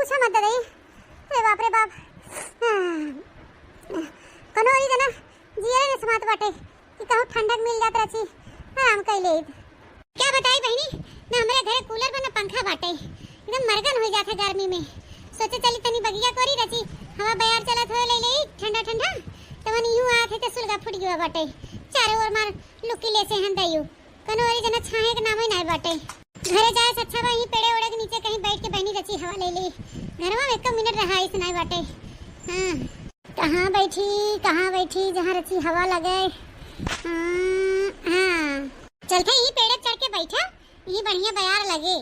पूछा मत दई। अरे बाप रे बाप। कनो ई जना जिया ने समात बाटे कि कहूं ठंडक मिल जात रची आराम कैले। क्या बताई बहनी ना हमरे घरे कूलर बना पंखा बाटे एकदम मरगन हो जात है गर्मी में। सोचे चली तनी बगिया कोरी रची हवा बयार चलत हो ले ठंडा ठंडा तवन यूं आत है त सुलगा फुट गयो बाटे चारों ओर मार लुकी ले से हंदायू कनो ई जना छाए के नाम ही नहीं बाटे। घरे जाए से अच्छा वहीं पेड़े ओड़े के नीचे कहीं बैठ के बहनी रची हवा ले ली। घरवा में 1 मिनट रहा इस नहीं बाटे। हां कहाँ बैठी जहाँ रची हवा लगे। हां चलते ही पेड़े चढ़ के बैठा ये बढ़िया बयार लगे।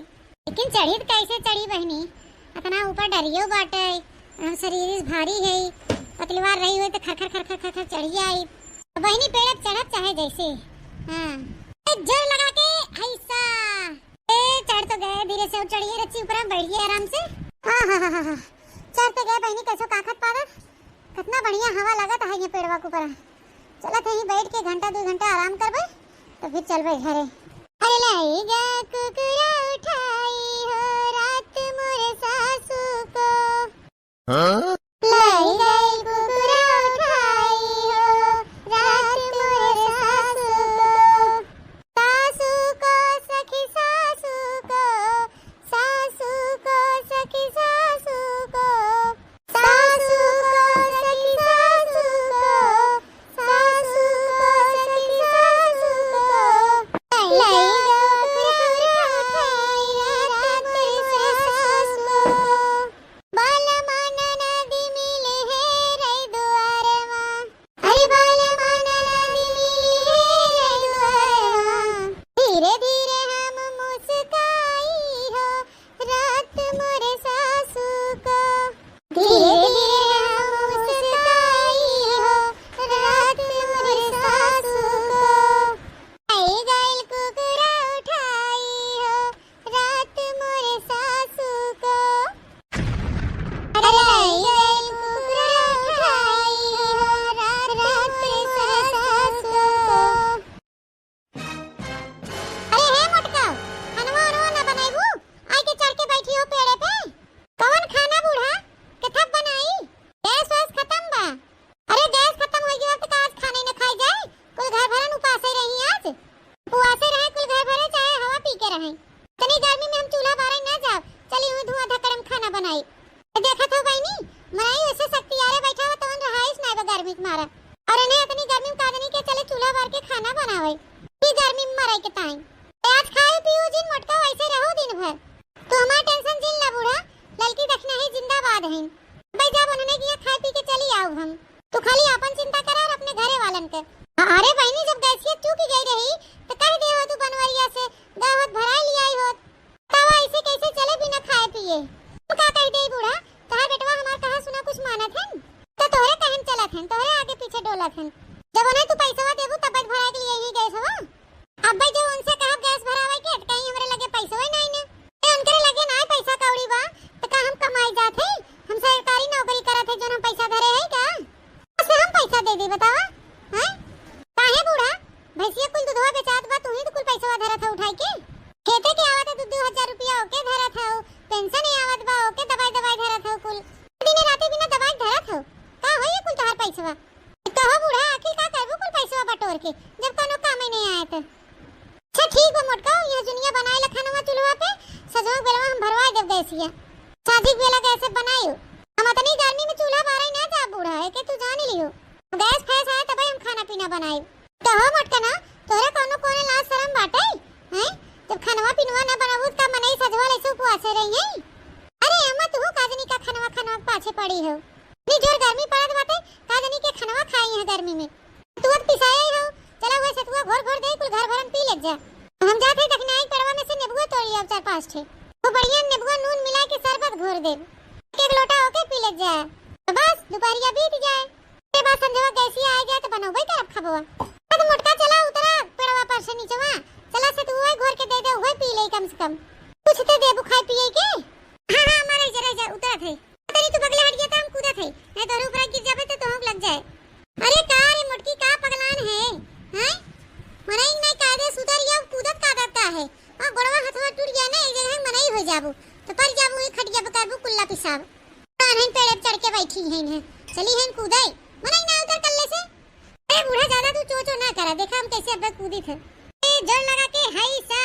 लेकिन चढ़ी कैसे चढ़ी बहनी इतना ऊपर डरियो बाटे शरीर भारी है पतलीवार रही हुई तो खर खर खर खर चढ़ी आई बहनी पेड़ चढ़त चाहे जैसे। हां जोर लगा के ऐसा चढ़ तो गए धीरे से चढ़िए रची ऊपर बैठ गए आराम से। हां चढ़ तो गए बहनी कैसो काखत पादर कितना बढ़िया हवा लगत है ये पेड़वा के ऊपर। चलत है बैठ के घंटा 2 घंटा आराम करबे तो फिर चलबे घरे। अरे लाएगा कुकुरा उठाई हो रात मोरे सासू को। हां लाएगा कुकुरा उठाई हो रात मोरे सासू को। सासू को सखी सासू को सासू को सखी सासू को सासू को सखी सासू को सासू को सखी सासू को लाएगा कुकुरा उठाई रात मोरे सासू को। बाला माना नदी मिले है रे दुआरे मां। अरे बाला माना नदी मिले है रे दुआरे मां। धीरे धीरे हम मुस्काई हो रात मोरे सासू को। धीरे धीरे हम मुस्काई हो रात मोरे सासू को। आई गाइल कुकुरा उठाई हो रात मोरे सासू को। अरे आई गाइल कुकुरा उठाई हो रात मोरे सासू को। अरे हे मोटका खानवा और ना बनाईबू आई के चढ़ के बैठी हो पेड़े पे। कौन खाना बूढ़ा कथब बनाई गैस वैस खत्म बा। अरे गैस खत्म हो गया तो आज खाने न खाई जाए कुल घर भरन उपासे रही आज उपवासे रहे कुल घर भरे चाहे हवा पी के रहे। तनी गर्मी में हम चूल्हा बारे ना जाओ चली हुई धुआं धकड़म खाना बनाई। देखा था बहनी मनाई वैसे शक्ति यारे बैठा हो तो रहाइश ना बा गर्मी के मारा और इन्हें इतनी गर्मी में कादनी के चले चूल्हा भर के खाना बनावे की गर्मी में मराई के टाइम। आज खाए पियो जिन मोटका वैसे रहो दिन भर तो हमारा टेंशन जिन ला बूढ़ा लड़की देखना है जिंदाबाद है भाई जब उन्होंने किया खाए पी के चली आओ हम तो खाली अपन चिंता करा और अपने घरे वालन के। अरे बहनी जब गैसियत चूकी गई रही तो कह दे हो तू बनवरिया से गावत भराई लियाई हो तब ऐसे कैसे चले बिना खाए पिए। तू का कह दे बूढ़ा कहा बेटवा हमार कहा सुना कुछ मानत है तो तोहरे कहन चलत है तोहरे आगे पीछे डोलत है। जब उन्हें तू पैसा देबू तब भराई के लिए ही गैस हवा। अब भाई जो उनसे कहा गैस भरावे के कहीं हमरे लगे पैसा ही नहीं ने उनके लगे ना पैसा कौड़ी बा तो का हम कमाई जात है हम सरकारी नौकरी करत है जो हम पैसा धरे है का से हम पैसा दे दी बतावा। हैं काहे बूढ़ा भैंसिया कुल दूधवा बेचात बा तू ही तो कुल पैसा धरत है उठाई के खेते के आवत है 2-2000 रुपया ओके धरत है पेंशन ही आवत बा ओके दवाई धरत है कुल दिन रात बिना दवाई धरत है का होई कुल तोहार पैसा कहो बूढ़ा आखिर का करबो कुल पैसा बटोर के जब कोनो काम ही नहीं आया तो। अच्छा ठीक बा मोटका ये दुनिया बनाए लखनवा चूल्हा पे सजवा बेलवा हम भरवा देब गैसिया शादी बेला कैसे बनाई हम इतनी गर्मी में चूल्हा बारे ना जा बूढ़ा है के तू जान लियो गैस फैस है तब हम खाना पीना बनाई तो हो मोटका ना तोरे कोनो कोने लाज शरम बाटे हैं जब खानवा पीनवा ना बनाबू त मनई सजवा लेसु उपवासे रही है। अरे अम्मा तू काजनी का खानवा पाछे पड़ी हो नी जोर गर्मी पड़त बाटे काजनी के खानवा खाई है गर्मी में तू अब पिसाई हो चला हुए सतुआ घोर दे कुल घर भरन पी ले जा। हम जाते देखना एक पेड़वा में से नेबुआ तोड़ लिया 4-5 ठे वो बढ़िया नेबुआ नून मिला के शरबत घोर दे एक लोटा होके पी ले जा तो बस दोपहरिया बीत जाए के बाद संजवा गैसिया आ गया तो बनोबे तरफ खबवा तो मोटका चला उतरा पेड़वा पर से नीचेवा चला से तू घोर के दे हुए पी ले कम से कम कुछ तो दे बुखाई पिए के। हां मारे जरा उतरा थे तेरी तू बगले हट गया था हम कूदा थे नहीं तो ऊपर गिर जाबे तो हम लग जाए। अरे का रे मोटकी का पगलान है हैं मनाई नहीं कायदे सुधर या कूदत का देता है और गोड़वा हथवा टूट गया ना एक जगह मनाई हो जाबू तो पर जाबू खट जाबू करबू कुल्ला पिसाब रहा, देखा हम कैसे अब कूदी थे। जोर लगा के हाई सा।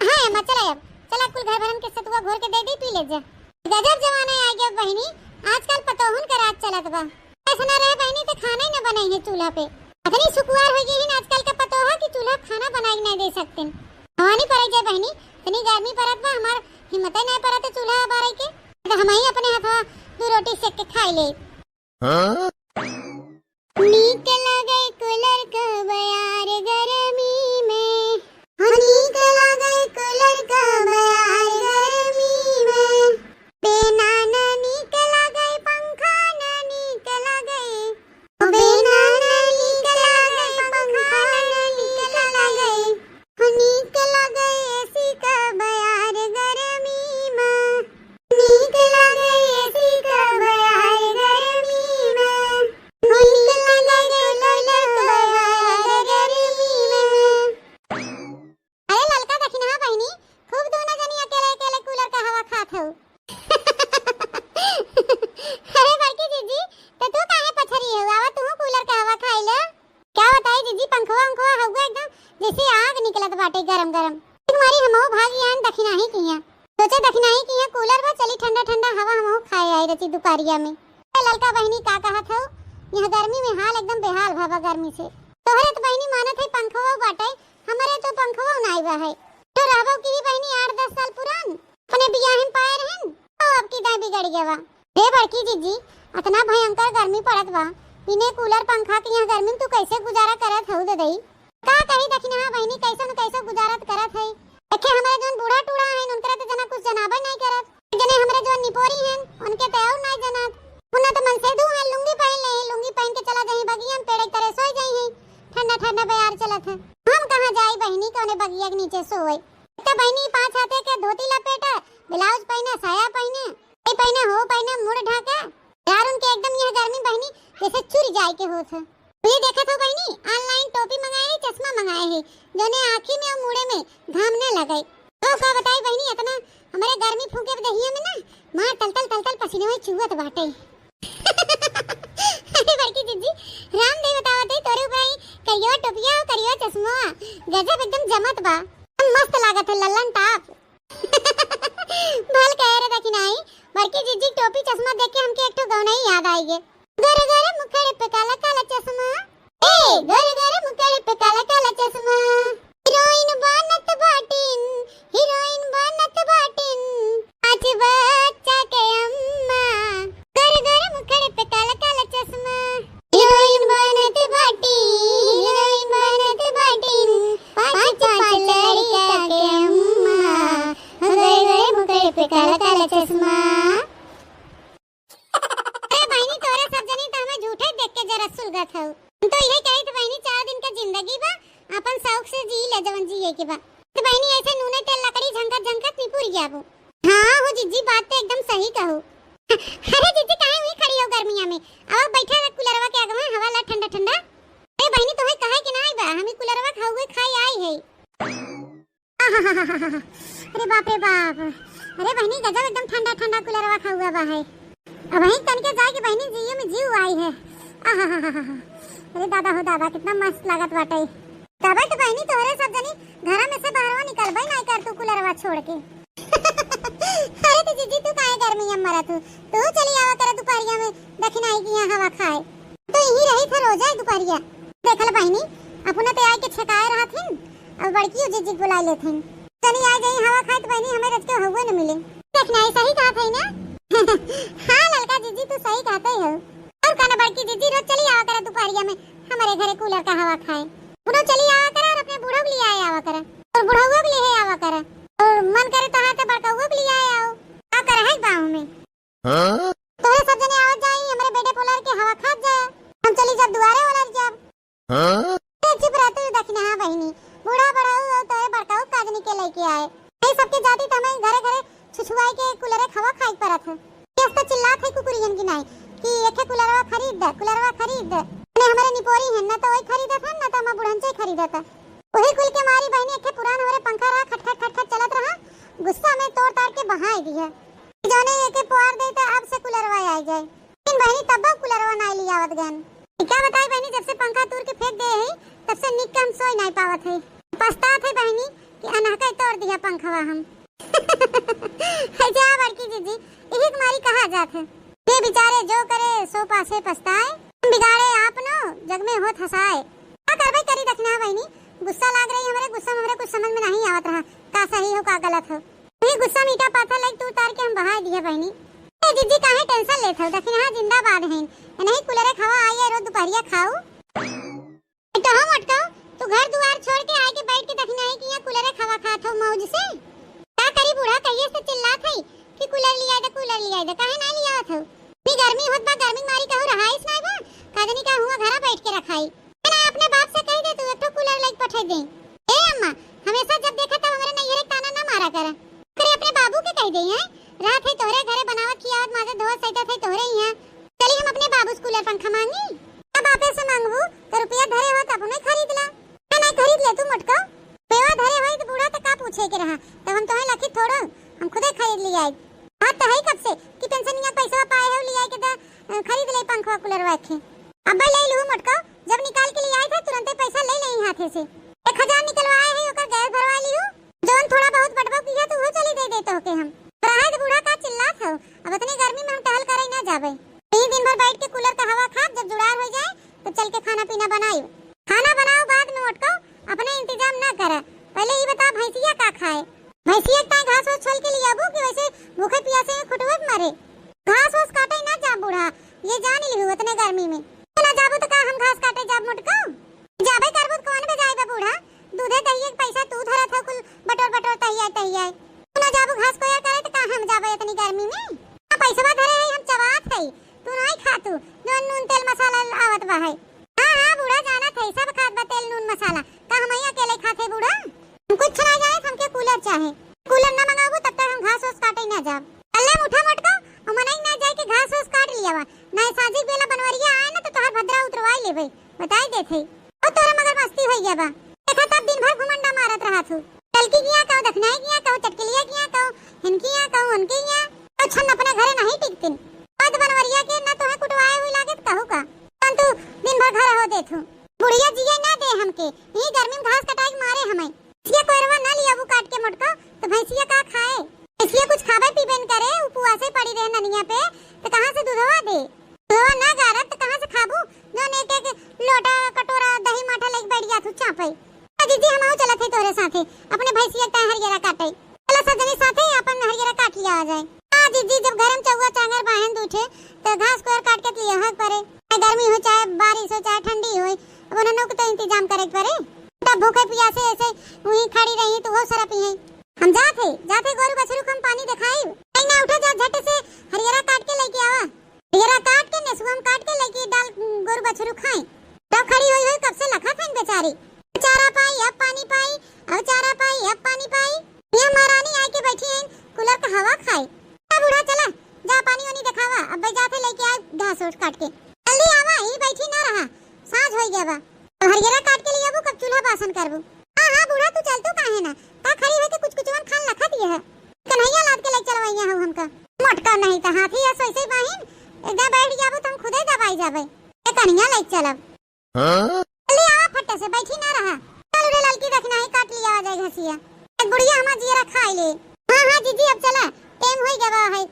हां अम्मा चला अब, चला कुल घर भरन के सतुआ घोर के दे दी पी ले जा। गजब जमाना आ गया बहनी, आजकल पतोहन का राज चलत बा। ऐसा ना रहे बहनी तो खाना ही न बनाई है चूल्हा पे। अतनी सुकुआर हो गई है आजकल का पतोहा कि चूल्हा खाना बनाई नहीं दे सकते। हवानी पड़े जाए बहनी, इतनी गर्मी पड़त बा, हमार हिम्मत नहीं पड़त चूल्हा बारे के, तो हम ही अपने हाथवा दो रोटी सेक के खाई ले। हां नीक लगे कूलर का बयार गर्मी में, नीक लगे कूलर का बयार गर्मी में, बिना ना नीक लगे पंखा ना नीक लगे, बिना ना नीक लगे पंखा ना नीक लगे, नीक लगे एसी का बयार गर्मी में, नीक लगे एसी का बयार गर्मी में, नीक लगे कूलर का बयार गर्मी में। अरे ललका दखिना बहनी, खूब दोनों जनी अकेले अकेले कूलर का हवा खात हो। अरे बड़की जीजी तो तू काहे पछरी हो, आवा तू कूलर का हवा खाई ले। क्या बताई जीजी, पंखवा अंखवा हवा एकदम जैसे आग निकलत बाटे गरम गरम। तुम्हारी हमो भागी आन दखिना ही किया, सोचे दखिना ही किया कूलर बा चली ठंडा ठंडा हवा हमो खाए आई रची दुपहरिया में। ललका बहनी का कहत हो, यह गर्मी में हाल एकदम बेहाल भावा गर्मी से। तोहरे तो बहनी मानत है पंखवा बाटे, हमारे तो पंखवा नहीं बा है। तो रहबो की बहनी 8-10 साल पुरान, अपने बियाहन पाए रहन, तो अब की दाई बिगड़ गया बा। रे बड़की जीजी इतना भयंकर गर्मी पड़त बा, बिना कूलर पंखा के यहाँ गर्मी में तू कैसे गुजारा करत हो दे दई? का कही दखिना बहनी कैसे न कैसे गुजारत करत है। देखे हमारे जोन बूढ़ा टूढ़ा है उनकरा तो जना कुछ जनाबे नहीं करत, जने हमारे जो निपोरी हैं उनके तो और नहीं जनत। उन्ना तो मन से दू है लुंगी पहन ले, लुंगी पहन के चला जाई बगिया में पेड़ तरह सोई जाई है, ठंडा ठंडा बयार चलत है। हम कहां जाई बहनी कोने बगिया के नीचे सोए। तो बहनी 5 हाथे के धोती लपेटा, ब्लाउज पहने, साया पहने, ए पहने हो पहने, मुंह ढाके यार उनके एकदम यह गर्मी बहनी जैसे चुर जाए के होत है। ये देखा तो बहनी ऑनलाइन टोपी मंगाए है, चश्मा मंगाए है, जोने आँखी में और मुड़े में घाम न लगे। तो का बताई बहनी इतना हमारे गर्मी फूके दहिया में ना मां तल पसीने में चुवत बाटे। अरे बड़की जीजी रामदेव बतावत है तोरे भाई करियो टोपिया करियो चश्मा गजब एकदम जमत बा, मस्त लागत है लल्लन टाप। भल कह रहे दखिनाई बड़की जीजी टोपी चश्मा देख के हमके एक तो गौना ही याद आई गे। गरे गरे मुखड़े पे काला काला चश्मा, ए गरे गरे मुखड़े पे काला काला चश्मा, हीरोइन बनत बाटिन, हीरोइन बनत बाटिन, आज बच्चा के अम्मा, गरे गरे मुखड़े पे काला काला चश्मा, हीरोइन बनत बाटिन, हीरोइन बनत बाटिन, पाँच पाँच लड़का के अम्मा, गरे गरे मुखड़े पे काला काला चश्मा। सुलगत हो तो यही कही तो बहनी 4 दिन का जिंदगी बा, अपन शौक से जी ले जवन जिए के बा। तो बहनी ऐसे नूने तेल लकड़ी झंकत झंकत निपुर गया वो। हां हो जीजी बात तो एकदम सही कहो। अरे जीजी काहे हुई खड़ी हो गर्मिया में, अब बैठा है कूलरवा के आगे में हवा ला ठंडा ठंडा। ए बहनी तो है कहे कि नहीं बा, हम कूलरवा खाऊए खाई आई है। अरे बाप रे बाप, अरे बहनी गजब एकदम ठंडा ठंडा कूलरवा खाऊआ बा है। अब वहीं तन के जाए कि बहनी जियो में जीव आई है। अरे दादा हो दादा कितना मस्त लागत बाटे। तबे तो बहनी तोरे सब जनी घर में से बाहरवा निकलबे नहीं कर तू कूलरवा छोड़ के। अरे तो जीजी तू काहे गर्मी में मरत तू चली आवा कर दोपहरिया में दखिनाई की यहाँ हवा खाए, तो यही रही था रोजा दोपहरिया। देखल बहनी अपना पे आके छकाए रहथिन, अब बड़की जीजी बुला लेथिन, चली आ गई हवा खाए तो बहनी हमें रच के हुए न मिले। देखना सही कहा था ना। हां ललका जीजी तू सही कहते हो। और काना बड़की जीजी रोज चली आवा करे दोपहरिया में हमारे घरे कूलर का हवा खाए, पुनो चली आवा करे और अपने बूढ़ा के लिए आए आवा करे और बूढ़ाओं के लिए आवा करे और मन करे तो हाथ बड़काओं के लिए आए आओ का करे है गांव में। हां तो ये सब जने आवा जाई हमारे बेटे पोलर के हवा खा जाए, हम चली जब दुआरे वाला जब। हां चुप रहते दखना हां बहनी बूढ़ा बड़ाऊ और तोरे बड़काऊ काजनी के लेके आए, ये सबके जाति त हमें घरे घरे छुछुआई के कूलर खवा खाई परत है। ये तो चिल्लात है कुकुरियन की नहीं कि एक कूलरवा खरीद ने हमारे निपोरी है ना तो वही खरीदत है ना तो हम बुढ़न से खरीदत है। वही कुल के मारी बहनी एक पुरान हमारे पंखा रहा खट खट खट खट चलत रहा, गुस्सा में तोड़ ताड़ के बहाई दी है जोने एक पुआर दे तो अब से कूलरवा आ जाए, लेकिन बहनी तब कूलरवा ना लियावत गन। ठीक क्या बताई बहनी, जब से पंखा तोड़ के फेंक दे है तब से निक के हम सोई नहीं पावत है। पछतात है बहनी कि अनहका तोड़ दिया पंखवा हम। है जा बड़की जीजी, यही तुम्हारी कहा जात है। ये बेचारे जो करे सो पासे पछताए, बिगाड़े आप नो जग में होत हंसाए। क्या करबे करी दखना बहनी, गुस्सा लाग रही हमारे, गुस्सा में कुछ समझ में नहीं आवत रहा का सही हो का गलत हो। ये गुस्सा मीठा पाथा लग तू तार के हम बहा दिए बहनी। ए जीजी काहे टेंशन लेत हो, दखना जिंदाबाद है। नहीं कुलरे खावा आइए रोज दोपहरिया खाओ। तो हम अटकाओ तू घर दुआर छोड़ के आके बैठ के दखना है कि यहाँ कुलरे खावा खात हो मौज से। क्या करी बूढ़ा कहिए से चिल्लात है कि कूलर लिया दे कूलर लिया दे, काहे ना लिया हो। नी गर्मी होत बा, गर्मी मारी कहू रहाइस ना बा, कादनी का हुआ घरा बैठ के रखाई ना। अपने बाप से कह दे तू एक तो कूलर लेके पठा दे। ए अम्मा हमेशा जब देखा तब हमारे नैहरे ताना ना मारा कर। करे अपने बाबू के कह दे हैं रात है तोहरे घरे बनावत खियावत माजे धोवत सैतत है तोहरे ही। चली हम अपने बाबू से कूलर पंखा मांगी, अब आपे से मांगबू तो रुपया धरे हो तब हमें खरीद ला। ना खरीद ले तू मटका, पेवा धरे होई तो बूढ़ा तो का पूछे के रहा, तब हम तोहे लखी थोड़ो हम खुदे खरीद लिया। हां तो है कब से कि पेंशन या पैसा पाए हो लिया के तो खरीद ले पंखा कूलर रखे। अब ले लू मटका, जब निकाल के लिए आए थे तुरंत पैसा ले ले हाथे से 1000 निकलवाए है ओकर गैस भरवा लियो। जोन थोड़ा बहुत बटवा किया तो वो चली दे देतो के हम। रहा है बूढ़ा का चिल्लात हो, अब इतनी गर्मी में हम टहल करे ना जावे। यही दिन भर बैठ के कूलर का हवा खा, जब जुड़ार हो जाए तो चल के खाना पीना बनाओ। खाना बनाओ बाद में मटका, अपने इंतजाम ना करा। पहले ये बता भैंसिया का खाए, भैंसिया का घास वास छोल के लिए आबू कि वैसे भूखे प्यासे में खुटवत मरे। घास वास काटे ना जा बूढ़ा, ये जान लिहु इतने गर्मी में ना जाबू तो का हम घास काटे जाब मटका। जाबे करबू कौन बे जाए बे बूढ़ा, दूधे दहिए पैसा तू धरत हो कुल बटोर बटोर तहिया ना जाबू घास को यार करे तो का हम जाबे इतनी गर्मी में। पैसा धरे है हम चबात है, तू नहीं खातू जो नून तेल मसाला आवत बा है। हां बूढ़ा जाना थे सब खात बा तेल नून मसाला, का हम ही अकेले खाते बूढ़ा। हम कुछ ना जाए हमके कूलर चाहे, कूलर ना मंगाबू तब तक हम घास वास काटे ना जाब। अल्ले मुठा मटका और मनाई ना जाए कि घास वास काट लिया बा ना साजी बेला बनवरिया आए ना तो तोहर भद्रा उतरवाई लेबे बताई देथे। ओ तोरा मगर मस्ती होई गया बा, देखा तब दिन भर घुमंडा मारत रहा तू। कल की किया कहू दखनाई किया कहू चटकलिया किया कहू हिनकिया कहू उनकिया अच्छा अपने घरे नहीं टिकतिन। पद बनवरिया के ना तोहे कुटवाए हुई लागत कहू का तू दिन भर घर हो देथू। बुढ़िया जिए ना दे हमके, यही गर्मी में घास कटाई मारे हमें। इसलिए कोइरवा ना लियाबू काट के मटका तो भैंसिया का खाए। इसलिए कुछ खावे पीबे न करे, उपवासे पड़ी रहे ननिया पे तो कहां से दूधवा दे। दूधवा ना गारत तो कहां से खाबू, जो ने एक लोटा कटोरा दही माठा लेके बैठ जा तू चापई। दीदी हम आओ चलत है तोरे साथे अपने भैंसिया का हरियरा काटे। चला सजनी साथे अपन हरियरा काट लिया आ जाए। हां दीदी जब गरम चौवा चांगर बाहन उठे तो घास को काट के लिया हक परे, गर्मी हो चाहे बारिश हो चाहे ठंडी हो अब उन्होंने को तो इंतजाम करे परे। तब भूखे प्यासे ऐसे वहीं खड़ी रही तो वो सारा पिए। हम जाते गोरु बछरू को हम पानी दिखाई नहीं ना उठे जा झट से हरियरा काट के लेके आवा। हरियरा काट के नेसुम काट के लेके डाल गोरु बछरू खाए। तब खड़ी हुई कब से लखा था बेचारी, चारा पाई अब पानी पाई, अब चारा पाई अब पानी पाई। ये महारानी आके बैठी है कूलर का हवा खाए। बूढ़ा चला जा पानी वानी दिखावा, अब भाई जाते लेके आए घास ओट काट के। जल्दी आवा, ही बैठी ना रहा साँझ हो गया बा। अब हरियरा काट के लिए आबू कब चूल्हा बासन करबू। हां बूढ़ा तू चल तू काहे ना का खड़ी होके कुछ कुछ खान लखा दिए है कन्हैया लाद के ले चलवैया हो हमका। मटका नहीं त हाथी ऐसे ऐसे बाहिन एकदम बैठ जाबू तुम खुदे दबाई जाबे ए कन्हैया ले चलब। हां जल्दी आवा फट्टे से बैठी ना रहा, चल रे लड़की देखना है काट लिया आ जाए घसिया। एक बुढ़िया हमा जीरा खाई ले। हां जीजी अब चला टाइम हो गया है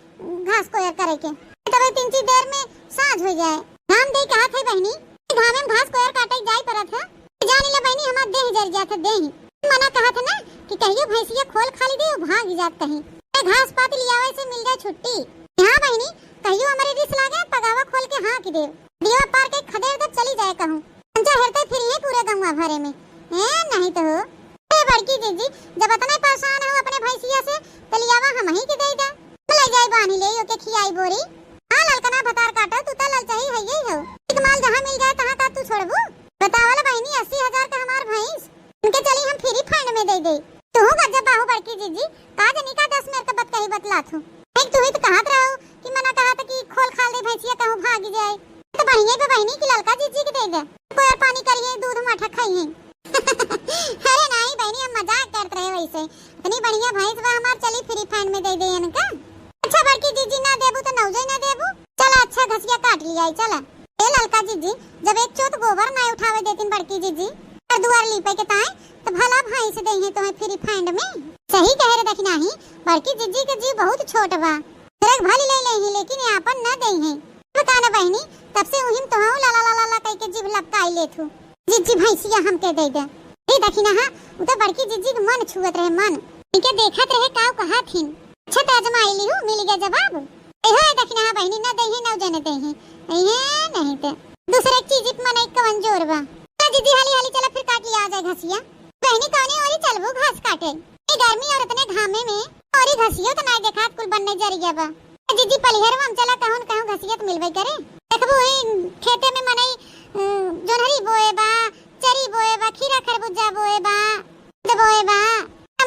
घास को यार करे के, तबे 3 देर में साँझ हो जाए। घाम दे कहा थे बहनी घाम में घास को यार काटे जाई परत है जानी ले बहनी हमार देह जर जात है। देह मना कहा था ना कि कहियो भैंसिया खोल खाली दे भाग जात कहीं घास पात लिया वैसे मिल जाए छुट्टी। हां बहनी कहियो हमारे रिस लागे पगावा खोल के हां की दे दिया पार के खदेड़ तब चली जाए कहूं अंजा हेरते फिर ये पूरे गंगा भरे में है नहीं तो हो। ए बड़की दीदी जब इतना परेशान हो अपने भैंसिया से तो लियावा हम ही के दे दे ले जाए बानी ले ओके खियाई बोरी। हां ललकना भतार काटा तू तो लल चाहिए है यही हो एक माल जहां मिल जाए तहां का तू छोड़बू। बतावला बहनी 80,000 का हमार भैंस उनके चली हम फ्री फंड में दे दे। तू गजब बाहु बड़की दीदी का जनी का 10 मेरे का बत कही बतला थू एक तू ही तो कहत रहो कि मना कहा था कि खोल खाल दे भैंसिया कहूं भाग जाए तो बढ़िया पे बहनी की ललका जीजी के दे दे कोई और पानी करिए दूध माठा खाई है। अरे नहीं बहनी हम मजाक करते रहे वैसे इतनी बढ़िया भैंस बा हमार चली फ्री फंड में दे दे इनका। अच्छा बड़की दीदी ना देबू तो नौजे ना देबू चला अच्छा घसिया काट लिया चला। ए ललका जीजी, जब एक चोट गोबर ना उठावे देतिन बड़की जीजी और दुआर लीपे के ताए तो भला भाई से देहे तो फ्री फंड में। सही कह रहे देखना ही, बड़की जीजी के जी बहुत छोट बा, तेरे भली ले लेही लेकिन यापन न देही। बताना बहनी, तब से उहिम तो ला ला ला ला कह के जीभ लपकाई लेथु। जीजी भैंसिया हमके दे दे। ए देखिना हां, उ तो बड़की जीजी के मन छुअत रहे, मन इनके देखत रहे काव कहा थीन। अच्छा ताजमा आईली हूं, मिल गया जवाब। एहो देखिना हां बहनी, न देही न जने देही ए नहीं ते दूसरे चीज मन एक कवन जोर बा। जीजी हाली हाली चला फिर काट लिया आ जाए घसिया। बहनी कौनी औरी चलबो घास काटे, ए गर्मी और इतने घामे में औरी घसियो तो नहीं देखा कुल बनने जरिया बा। जीजी पलिहर हम चला कहूं कहूं घसिया तो मिलबे करे। देखबो ई खेते में मनई जोनहरी बोए बा, चरी बोए बा, खीरा खरबूजा बोए बा, बोए बा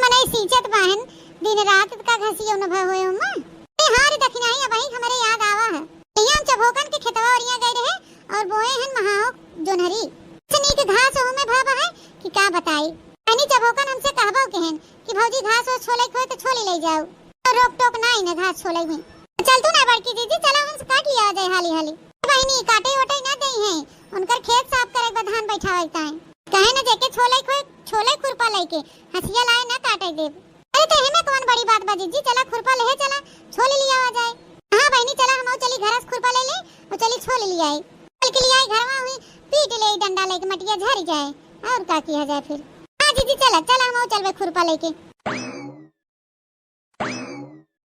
मनई सींचत बाहन दिन रात का घसियो न भ होए उमा। ए हां रे दखिना ही अब हमरे याद आवा है, यहां चभोकन के खेतवा औरिया गए रहे और बोए हन महाओ जोनहरी सनी के घास हो में भाबा है कि का बताई। अनि चभोकन हमसे कहबो कहन कि भौजी घास हो छोले खोए तो छोले ले जाओ, तो रोक टोक नहीं न घास छोले में। चल तू ना बड़की जीजी, चला हम काट लिया जाए हाली हाली। बहनी काटे ओटे ना देई है, उनकर खेत साफ करे के धान बैठावे ताए कहे न जेके छोले खोए छोले खुरपा लेके हसिया लाए ना काटे दे। अरे तो हेमे कौन बड़ी बात बा जीजी, चला खुरपा ले चला छोले लिया आ जाए। हां बहनी चला हम चली घर से खुरपा ले ले और चली छोले लिया आई, कल के लिया आई घरवा हुई पीट ले डंडा लेके मटिया झड़ जाए और का किया जाए फिर। हां जीजी चला चला हम चलबे खुरपा लेके।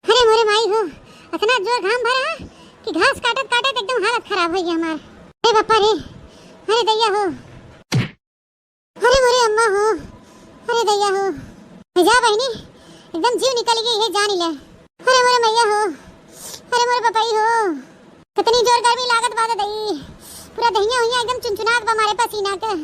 अरे मोरे माई हो, इतना जोर घाम भरा कि घास काटत काटत एकदम हालत खराब हो गई हमार। ए बापा रे, अरे दैया हो, अरे मोरे अम्मा हो, अरे दैया हो, जा बहनी एकदम जीव निकल गई है जान ले। अरे मोरे मैया हो, अरे मोरे पपाई हो, कितनी जोर गर्मी लागत बात दई, पूरा दहिया हुइया एकदम चुनचुनात बा मारे पसीना के।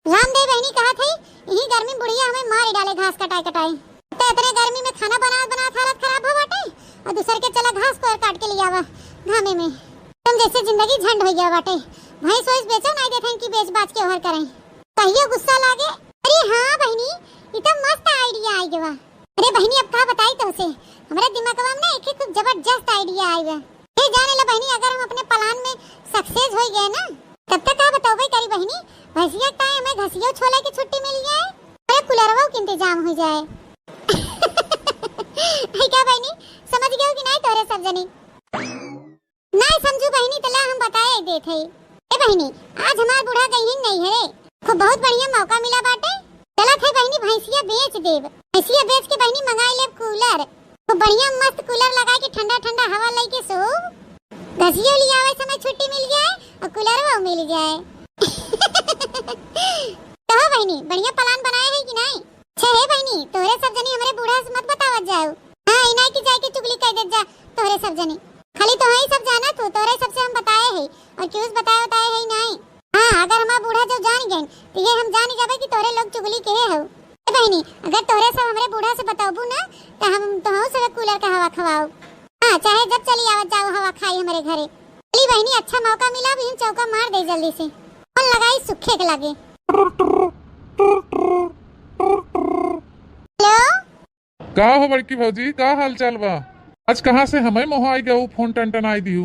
रामदेव बहनी कहा थी यही गर्मी बुढ़िया हमें मार डाले घास कटाए कटाए, तो इतने गर्मी में खाना बना बना हालत खराब हो बाटे और दूसर के चला घास को काट के लिया आवा घामे में। तुम जैसे जिंदगी झंड हो गया बाटे, भैंस वैस बेचो नहीं देखें कि बेच बाच के ओहर करें, कहियो गुस्सा लागे। अरे हाँ बहनी, ये तो मस्त आइडिया आई गवा। अरे बहनी अब का बताई तो उसे, हमारे दिमाग में ना एक खूब जबरदस्त आइडिया आई है। ये जाने ला बहनी, अगर हम अपने प्लान में सक्सेस हो गए ना तब तक का बताओ भाई करी बहनी, भैंसिया का हमें घसियो छोले की छुट्टी मिल जाए, अरे कुलरवा के इंतजाम हो जाए। है क्या बहनी, समझ गए हो कि नहीं तोरे सब जनी? नहीं समझू बहनी तला हम बताए देत है। ए बहनी आज हमार बूढ़ा गई नहीं है, खूब बहुत बढ़िया मौका मिला बाटे, चला थे बहनी भैंसिया बेच देव। भैंसिया बेच के बहनी मंगाई ले कूलर, खूब बढ़िया मस्त कूलर लगा के ठंडा ठंडा हवा लेके सो, घसियो लिया आवे समय छुट्टी मिल जाए और कूलरवा मिल जाए। कहो बहनी बढ़िया प्लान बनाए है कि नहीं? अच्छा है बहनी, तोरे सब जनी हमरे बूढ़ा से मत बतावत जाओ। हां इनाई की जाए के चुगली कह दे जा तोरे सब जनी, खाली तो ही सब जाना तू, तोरे सबसे हम बताए है और क्यों बताए है नहीं। हां अगर हमार बूढ़ा जो जान गए तो ये हम जान जाबे कि तोरे लोग चुगली के हो। ए बहनी अगर तोरे सब हमरे बूढ़ा से बताबू ना तो हम तो सब कूलर का हवा खवाओ। हां चाहे जब चली आवत जाओ हवा खाई हमारे घरे। चली बहनी अच्छा मौका मिला, भी हम चौका मार दे जल्दी से, कौन लगाई सूखे के लगे। हेलो का हो बड़की भौजी, का हाल चाल बा? आज कहाँ से हमें मोहाई गऊ फोन टन आई दियो।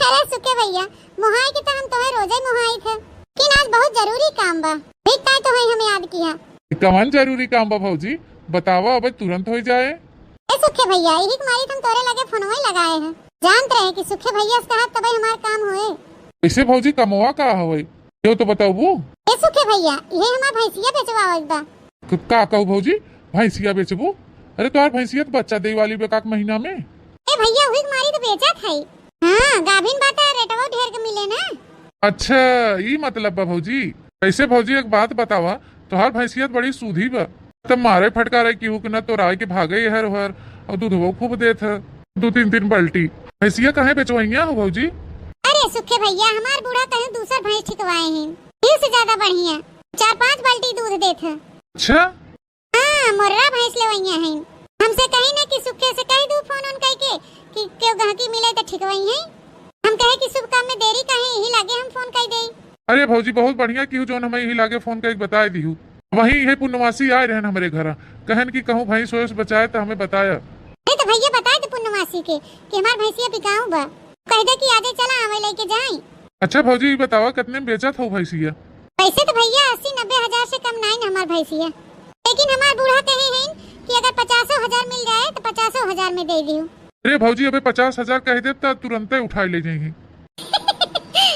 अरे सुके भैया, मोहाई के तो हम तोहे रोजे मोहाई थे, लेकिन आज बहुत जरूरी काम बा, ठीक है तो हमें याद किया। कौन जरूरी काम बा भौजी, बतावा अब तुरंत हो जाए। ए सुखे भैया यही तुम्हारी तुम तोरे लगे फोनवा ही लगाए हैं, जानते रहे कि सुखे भैया से कहा तब हमार काम होए। ऐसे भौजी कमवा का होए यो तो बताओ। ए सुखे भैया ये हमार भैंसिया बेचवावत बा। का कहू भौजी, भैंसिया बेचबू? अरे तोहार भैंसिया तो बच्चा दे वाली बेकाक महीना में। ए भैया हुई तुम्हारी तो बेचत है। हां गाभिन बात है, रेटवा ढेर के मिले ना। अच्छा ई मतलब बा भौजी। ऐसे भौजी एक बात बतावा, तोहार भैंसिया बड़ी सूधी बा, तब मारे फटकारे की हुक न तो राय के भागे हर हर और दूधवो खूब देत है 2-3 बाल्टी। भैंसिया कहे बेचवाइया हो भौजी? अरे सुखे भैया हमार बूढ़ा कहीं दूसर भैंस ठिकवाए हैं, फिर से ज्यादा बढ़िया 4-5 बाल्टी दूध देत है। अच्छा हां मोर्रा भैंस लेवइया हैं, हमसे कहीं ना कि सुखे से कह दू फोन ऑन कह के कि क्यों गहकी मिले तो ठिकवाई हैं, हम कहे कि शुभ काम में देरी काहे यही लागे हम फोन कह देई। अरे भौजी बहुत बढ़िया की जोन हमें यही लागे फोन करके बताए दिहू, वही ये पूर्णमासी आए रहन हमारे घर, कहन की कहूँ भैंस वैस बचाए तो हमें बताया। अरे तो भैया बताए तो पूर्णमासी के कि हमार भैंसिया बिकाऊ बा। कह दे कि आजे चला हमें लेके जाए। अच्छा भौजी ये बतावा कितने में बेचत हो भैंसिया? पैसे तो भैया 80-90 हजार से कम नहीं हमार भैंसिया, लेकिन हमार बूढ़ा कहे हैं कि अगर 50,000 मिल जाए तो 50,000 में दे दियो। अरे भौजी अबे 50,000 कह दे तो तुरंत उठा ले जाएंगे।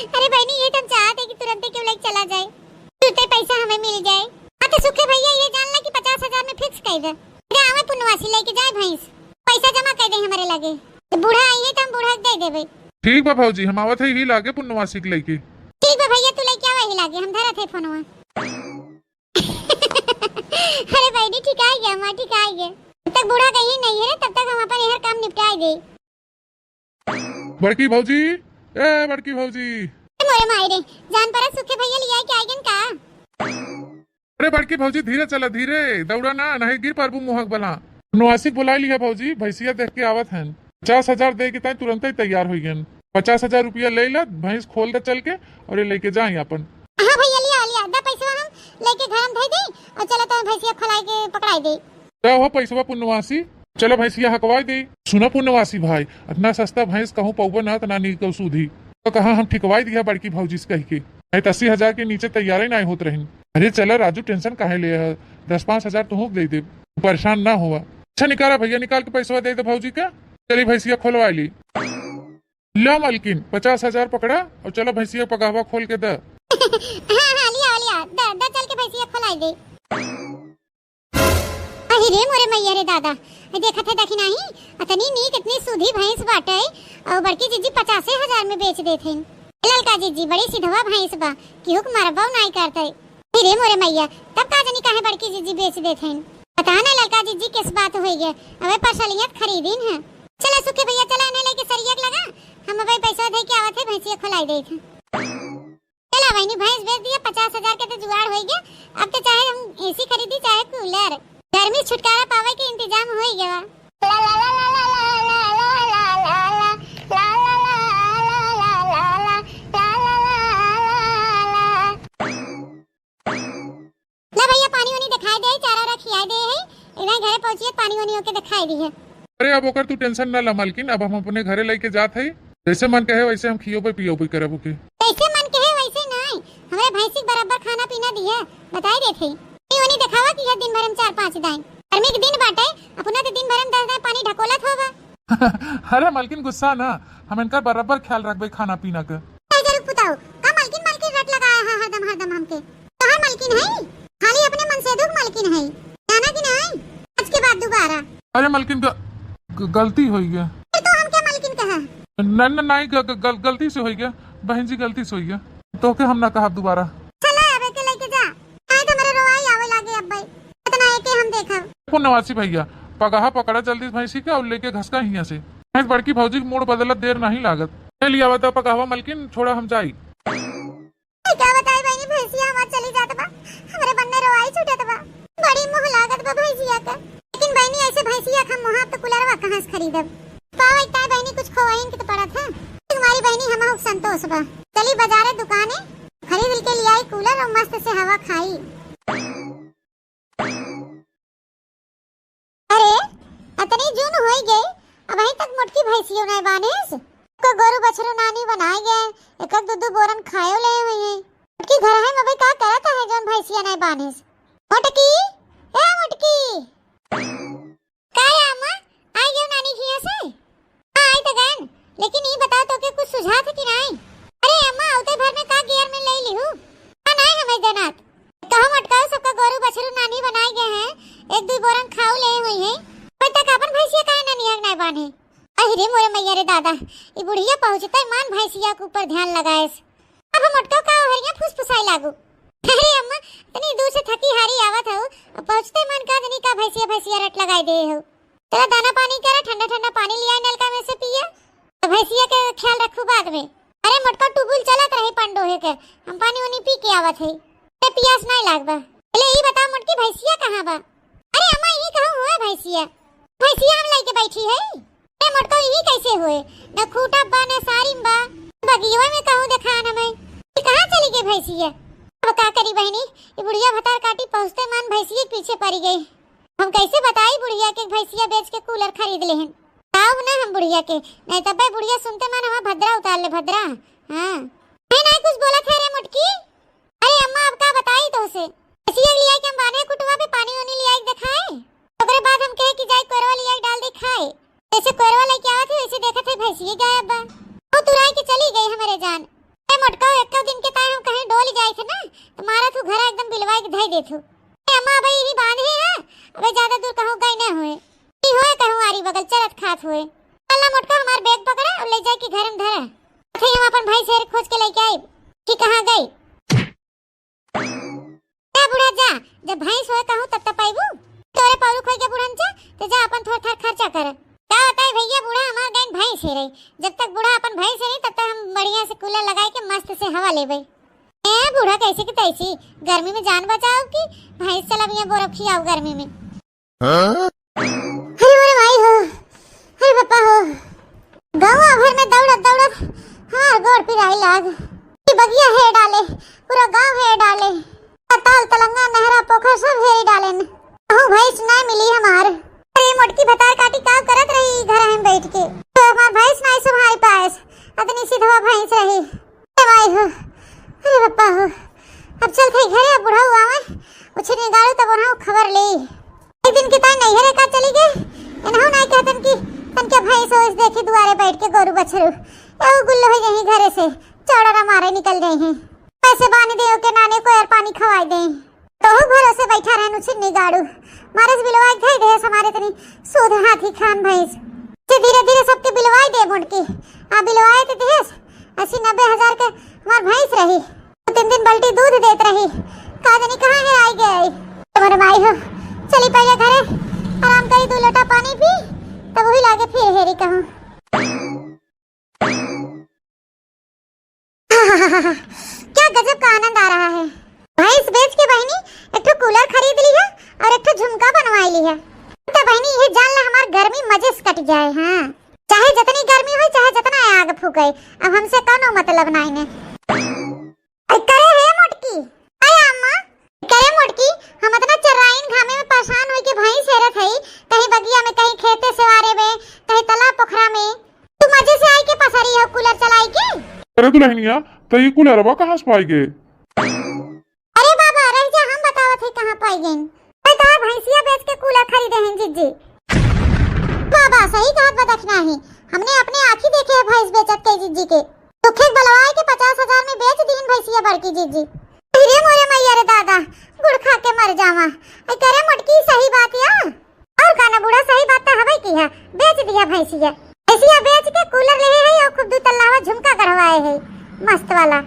अरे बहनी ये तुम चाहते कि तुरंत क्यों लेके चला जाए, तुरंत पैसा हमें मिल जाए। हाँ तो सुखे भैया ये जान ला कि 50,000 में फिक्स कर दे, हमें पुनवासी लेके जाए भैंस, पैसा जमा कर दे हमारे लगे, तो बूढ़ा आई है तो हम बूढ़ा दे देवे। ठीक बा भौजी हम आवत है ही लागे पुनवासी के लेके। ठीक बा भैया तू लेके आवा ही लागे, हम धरा थे फोनवा। अरे बहनी ठीक आ गया, मां ठीक आ गया, जब तक बूढ़ा कहीं नहीं है तब तक हम अपन यह काम निपटाए दे। बड़की भौजी ए बड़की भौजी मोरे मायरे जान पर सुखे भैया लिया के आइगन का। अरे बड़की भौजी धीरे चला, धीरे दौड़ा ना नहीं गिर पारबू मुहक बला। पुनवासी बुला लिया भौजी, भैंसिया देख के आवत है। 50,000 दे के तुरंत ही तैयार हो गए। 50,000 रुपया ले ला, भैंस खोल दे चल के और ये लेके जाए अपन। हां भैया लिया दा पैसा हम लेके घर में दे दे और चलो तो भैंसिया खलाई के पकड़ाई दे। तो वो पैसा पुनवासी चलो भैंसिया हकवाई दे। सुनो पुनवासी भाई इतना सस्ता भैंस कहूँ पौबो ना तो ना निकल सूधी, तो कहा हम ठिकवाई दिया बड़की भौजी से कह के, 80,000 के नीचे तैयार ही नहीं होत रही। अरे चलो राजू टेंशन काहे ले 10-5 हजार तो दे दे, परेशान ना हुआ। अच्छा निकाला भैया, निकाल के पैसा दे दे भौजी का। चली भैंसिया खोलवा ली। लो मालकिन 50,000 पकड़ा और चलो भैंसिया पगावा खोल के दे। हां लिया दा चल के भैंसिया खोलाई दे। अरे रे मोरे मैया रे दादा देखा थे देखी नहीं अतनी नी कितनी सूधी भैंस बाटे और बड़की जीजी 50,000 में बेच देथे। ललका जीजी बड़ी सिधवा भैंस बा कि हुक मारबाव नहीं करते। रे मोरे मैया तब का जनी काहे बड़की जीजी बेच देथे, पता ना ललका जीजी किस बात होई गे, अबे पसलियत खरीदीन है। चला सुखे भैया चला ने लेके सरियक लगा, हम अबे पैसा दे के आवत है भैंसिया खोलाई देथ। चला वही भैंस बेच दिया, 50,000 के तो जुगाड़ होई गया। अब तो चाहे हम एसी खरीदी चाहे कूलर, गर्मी छुटकारा पावे के इंतजाम हो गया। ला ला ला ला ला ला ला ला ला भैया पानी वानी दिखाई दे, चारा रखियाई दे है, इधर घरे पहुंचिए पानी वानी होके दिखाई दी है। अरे अब ओकर तू टेंशन ना ला मालकिन, अब हम अपने घरे लेके जात है, जैसे मन कहे वैसे हम खियो पे पियो पे करब के। जैसे मन कहे वैसे नहीं, हमारे भैंसी बराबर खाना पीना दिया बताई देथे। पानी दिखावा कि है दिन भर हम 4-5 दाई, गर्मी के दिन बाटे अपना तो दिन भर हम 10 दाई पानी ढकोलत होगा। अरे मालकिन गुस्सा ना, हम इनका बराबर ख्याल रखबे खाना पीना का। जरूर बताओ का मालकिन रट लगाया है हरदम हमके, तो हम मालकिन है खाली अपने मन से दुख मालकिन है, जाना कि नहीं आज के बाद दोबारा। अरे मालकिन गलती हो गया, तो हम क्या मालकिन कहा? नहीं गलती से हो गया बहन जी, गलती से हो गया, तो के हम ना कहा दोबारा। चला अबे के लेके जा, नहीं तो मेरे रोवाई आवे लागे अब भाई, इतना है कि हम देखा। पुनवासी भैया पगाहा पकड़ा जल्दी भैंसी का और लेके घसका हिया से, बड़की भौजी की मूड बदलत देर नहीं लागत। लिया बता पकावा मालकिन, छोड़ा हम जाई। क्या बताई बहनी भैंसिया हमार चली जात बा, हमरे बनने रोवाई छूटत बा, बड़ी मोह लागत बा भैंसिया का। लेकिन बहनी ऐसे भैंसिया हम वहां तो कुलरवा कहां से खरीदब, पावा इतना बहनी कुछ खोवाइन के तो पड़ा था। तुम्हारी बहनी हम संतोष बा, चली बाजारे दुकाने खरीद के ले आई कूलर और मस्त से हवा खाई। अरे अतनी जून होई गई अब अभी तक मोटकी भैंसियों नहीं बानेस, को गोरु बछरू नानी बनाए गए, एक दूध बोरन खायो ले हुए हैं। मोटकी घर है मबे का करत है जोन भैंसिया नहीं बानेस। मोटकी ए मोटकी का रे अम्मा आई गयो नानी खिया से? हां आई तो गन, लेकिन ये बता तो के कुछ सुझाव है कि नहीं? अरे अम्मा उते भर में का गियर में ले ली हूं, हां नहीं हमें देनात कहां मटकाओ सबका गोरु बछरू नानी बनाए गए हैं, एक दो बोरन खाओ ले हुए हैं, पर तक अपन भैंसिया काहे ना निहग नहीं बाने। अरे मोरे मैया रे दादा ये बुढ़िया पहुंचता मान भैंसिया के ऊपर ध्यान लगाए, अब हम मटकाओ का हरिया फुसफुसाई लागू। अरे अम्मा इतनी दूर से थकी हारी आवत हो, पहुंचते मन का जनी का भैंसिया रट लगाई दे हो। तेरा दाना पानी करा, ठंडा ठंडा पानी लिया नलका में से पिया, तो भैंसिया के ख्याल रखू बाद में। अरे मटका टुबुल चलत रही पंडोहे के, हम पानी वानी पी के आवत है, ते पियास नहीं लागबा। पहले ई बता मोटकी भैंसिया कहां बा? अरे अम्मा ये कहूं हुआ भैंसिया हम लेके बैठी है, अरे मटका ये कैसे हुए, न खूटा बा न सारिम बा, बगिया में कहूं देखा ना मैं, ये कहां चली गई भैंसिया? अब का करी बहनी, ये बुढ़िया भतार काटी पहुंचते मान भैंसिया के पीछे पड़ गई। हम कैसे बताई बुढ़िया के भैंसिया बेच के कूलर खरीद ले हैं, बताओ ना हम बुढ़िया के, नहीं तब भाई बुढ़िया सुनते मन हमारा भद्रा उतार ले भद्रा। हाँ है ना कुछ बोला था रे मुटकी। अरे अम्मा अब का बताई तो उसे ऐसी लिया कि हम बाने कुटवा पे पानी वानी लिया दिखाए, ओकरे बाद हम कहे कि जाई कोरवा लिया डाल दे खाए। ऐसे कोरवा लेके आवत है वैसे देखत है भैंसिए गायब बा। वो तुराई के चली गई हमारे जान। ए मोटका एक दिन के ताय हम कहीं डोल जाए थे ना तो मारा तू घर एकदम बिलवाई के धई देथु। ए अम्मा भाई ही बांधे है अबे ज्यादा दूर कहूं गई ना होए नहीं होए कहूं आरी बगल चलत खात होए। अल्लाह मोटका हमार बैग पकड़ा और ले जाए के घर में धरा थे। हम अपन भाई शेर खोज के लेके आई कि कहां गई। ए बुढ़ा जा जब भैंस होए कहूं तब तक पाइबू तोरे पाउरू खोई के बुढ़न जा तो जा अपन थोड़ा थोड़ा खर्चा कर। क्या होता है भैया बूढ़ा हमार गैन भैंस है रही, जब तक बूढ़ा अपन भैंस है नहीं तब तक हम बढ़िया से कूलर लगाए के मस्त से हवा लेबे। ए बूढ़ा कैसे की तैसी गर्मी में जान बचाओ कि भैंस चला बिया बोरफ खियाओ गर्मी में। अरे मेरे भाई हो अरे पापा हो गांव भर में दौड़त दौड़त हां गोड़ पिराई लाग बगिया है डाले पूरा गांव है डाले ताल तलंगा नहरा पोखर सब है डाले न भैंस ना मिली हमार। अरे मोटकी भतार काटी का करत रही घर में बैठ के तो हमार भैंस नहीं सुहाई पास अतनी सीधा भैंस रही। अरे भाई हो अरे पप्पा हो अब चल थे घरे बुढ़ा हुआ मैं उछे निगाड़ू तब वहां खबर ली। एक दिन की ताई नहीं का चली गई इनहु नहीं कहतन कि तन के भैंस हो इस देखी दुआरे बैठ के गोरू बछरू ए गुल्लो हो यही घरे से चौड़ा मारे निकल गए हैं। पैसे बानी दे के नाने को यार पानी खवाई दे तो भरोसे बैठा रहनु छे निगाड़ू मारस बिलवाई गई दे हमारे तनी सूद हाथी खान भैंस से धीरे धीरे सबके बिलवाई दे मुंडकी आ बिलवाए ते देस 80-90 हजार के हमार भैंस रही 3 दिन बल्टी दूध देत रही का जानी कहां है आई गई। तुम्हारे भाई हो चली पहले घरे आराम करी 2 लोटा पानी पी तब वही लागे फिर हेरी कहूं। क्या गजब का आनंद आ रहा है। भैंस बेच के बहनी एक कूलर खरीद ली है और एक झुमका बनवाई ली है तो बहनी ये जान ले हमार गर्मी मजे से कट जाए। हाँ चाहे जितनी गर्मी हो चाहे जितना आग फूके अब हमसे कोनो मतलब नहीं ने करे है मोटकी। अरे अम्मा करे मोटकी हम इतना चराइन घामे में परेशान होई के भैंस हेरत हई कहीं बगिया में कहीं खेते सेवारे में कहीं तालाब पोखरा में तू मजे से आई के पसरी हो कूलर चलाई के। अरे दुल्हनिया तो ये कूलरवा कहां से पाई गए। अरे बाबा रह जा हम बतावत है कहां पाई गई। मैं तो भैंसिया बेच के कूलर खरीदे हैं जिज्जी। बाबा सही कहत बदखना है हमने अपने आंखी देखे है भैंस बेचत के जिज्जी के दुखे बलवाए के 50,000 में बेच दीन भैंसिया बड़की जिज्जी। अरे मोरे मैया रे दादा गुड़ खा के मर जावा। आई करे मटकी सही बात या और काना बूढ़ा सही बात तो हवे की है बेच दिया भैंसिया भैंसिया बेच के कूलर ले है और खूब 2 तल्लावा झुमका करवाए है मस्त वाला।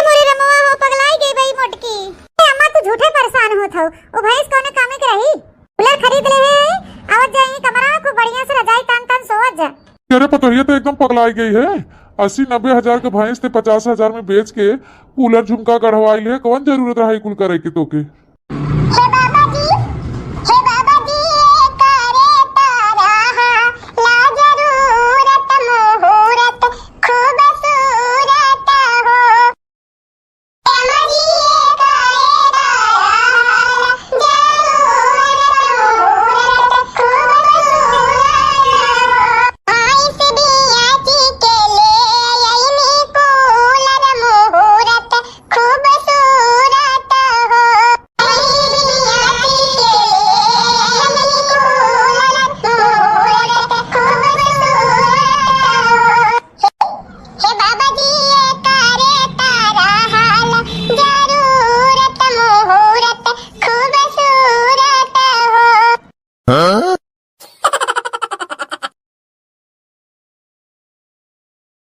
मोरे रमवा हो पगलाई गई भाई मोटकी। अम्मा तू झूठे परेशान होत हो ओ भैंस कोने कामे के रही कूलर खरीद ले है आवत जाई कमरा को बढ़िया से रजाई तान तान सोवत जा। अरे पतोहिया तो एकदम पगलाई गई है 80-90 हजार के भैंस थे 50,000 में बेच के कूलर झुमका गढ़वाई ले कौन जरूरत रहा कुल करे के तोके।